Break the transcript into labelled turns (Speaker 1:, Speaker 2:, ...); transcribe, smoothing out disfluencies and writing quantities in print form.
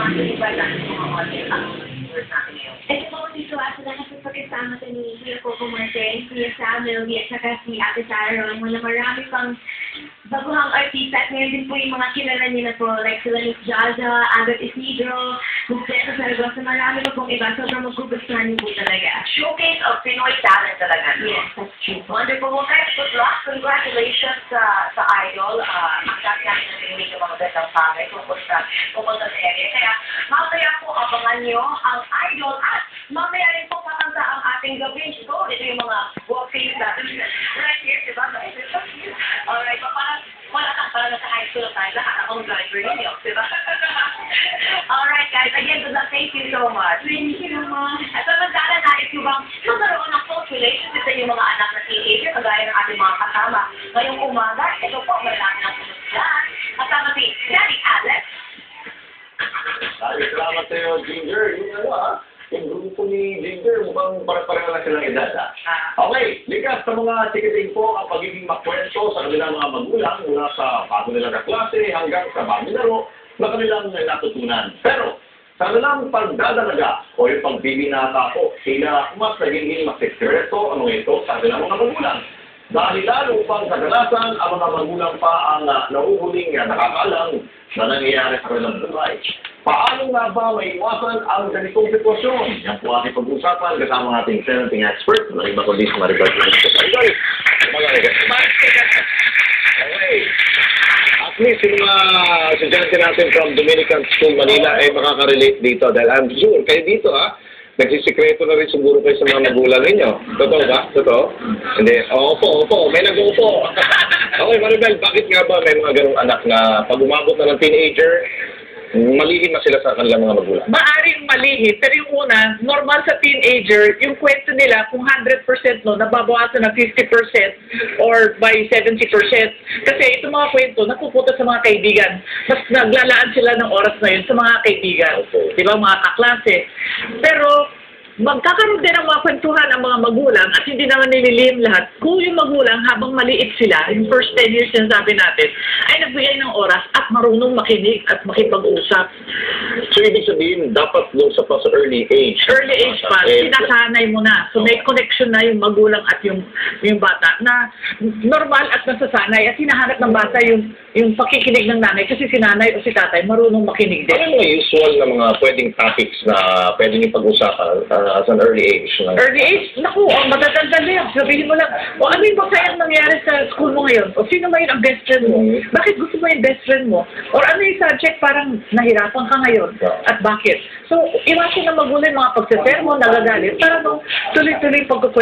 Speaker 1: actually ba lang yung mga audience ang viewers natin ngayon?
Speaker 2: Ito po dito sila kasi pagkasama ito ni Kuya Coco Martin, Kuya Samuel, at saka si Ate Sarah, mga marami pang baguhang artista at ngayon din po yung mga kilala nila po, like sila Miss Jaja, Agat Isidro, Miss Jessa Saragosa, marami na pong iba, sobrang magugustuhan niyo po talaga.
Speaker 1: Showcase of Pinoy talent talaga.
Speaker 2: Yes, that's true.
Speaker 1: Wonderful. Well, guys, good luck. Congratulations sa Idol. Ang dami natin narinig yung mga gandang bagay tungkol sa area. Kaya mamaya po abangan nyo ang Idol at mamaya rin po kakanta ang ating gabi. So, ito yung mga walk-face natin. Right here, diba? Alright, para sa high school tayo, lahat akong driver ninyo, diba? Alright, guys. Again, good luck. Thank you so much.
Speaker 2: Thank you naman.
Speaker 1: At samantala, nais nyo bang magkaroon ng close relationship sa inyong mga anak na teenager, kagaya ng ating mga kasama ngayong umaga? Ito po, marami ng pumuslan. Kasama si Daddy Alex.
Speaker 3: Salamat sa'yo, Ginger. Yung grupo ni Ginger, mukhang pare-pareho na silang edad, ha? Okay, likas sa mga tikiting po ang pagiging makwento sa kanilang mga magulang mula sa bago nilang kaklase hanggang sa bagong laro na kanilang natutunan. Pero, sa kanilang pagdadalaga o yung pagbibinata po, sila mas naging masikreto ano ito sa kanilang mga magulang. Dahil lalo upang kadalasan ang mga magulang pa ang nauhuling nakakaalam na nangyayari sa kanilang buhay. Paano nga ba maiwasan ang ganitong sitwasyon? Yan po ating pag-usapan kasama ng ating parenting expert, na iba ko din sa Maribel. Okay. At least yung mga estudyante natin from Dominican School Manila ay makaka-relate dito dahil I'm sure kayo dito nagsisikreto na rin siguro kayo sa mga magulang ninyo. Totoo ba? Totoo? Hindi. Opo. May nag-uupo. Okay, Maribel, bakit nga ba may mga ganong anak na pag umabot na ng teenager, malihim na sila sa kanilang mga magulang?
Speaker 4: Maaring malihim, pero yung una, normal sa teenager, yung kwento nila, kung 100% nababawasan ng 50% or by 70%. Kasi itong mga kwento, napupunta sa mga kaibigan. Mas naglalaan sila ng oras na yun sa mga kaibigan.
Speaker 3: Okay.
Speaker 4: Di ba, mga kaklase. Pero, magkakaroon din ng mga kwentuhan ang mga magulang at hindi naman nililihim lahat. Kung yung magulang habang maliit sila, yung first 10 years yung sabi natin, ay nagbigay ng oras at marunong makinig at makipag-usap.
Speaker 3: So, ibig sabihin, dapat doon sa early age.
Speaker 4: Early age pa, sinasanay mo na. So, may connection na yung magulang at yung bata na normal at nasasanay at hinahanap ng bata yung pakikinig ng nanay kasi si nanay o si tatay marunong makinig din.
Speaker 3: Ano yung mga usual na mga pwedeng topics na pwedeng ipag-usapan as an early age?
Speaker 4: Early age? Naku, matatanda na yan. Sabihin mo lang, ano yung masayang nangyari sa school mo ngayon? O sino ngayon ang best friend mo? Bakit gusto mo yung best friend mo? Or ano yung subject parang nahirapan ka ngayon? At bakit? So, iwasin na magulang mga pagsasermon, nagagalit para tuloy-tuloy pagkukwento.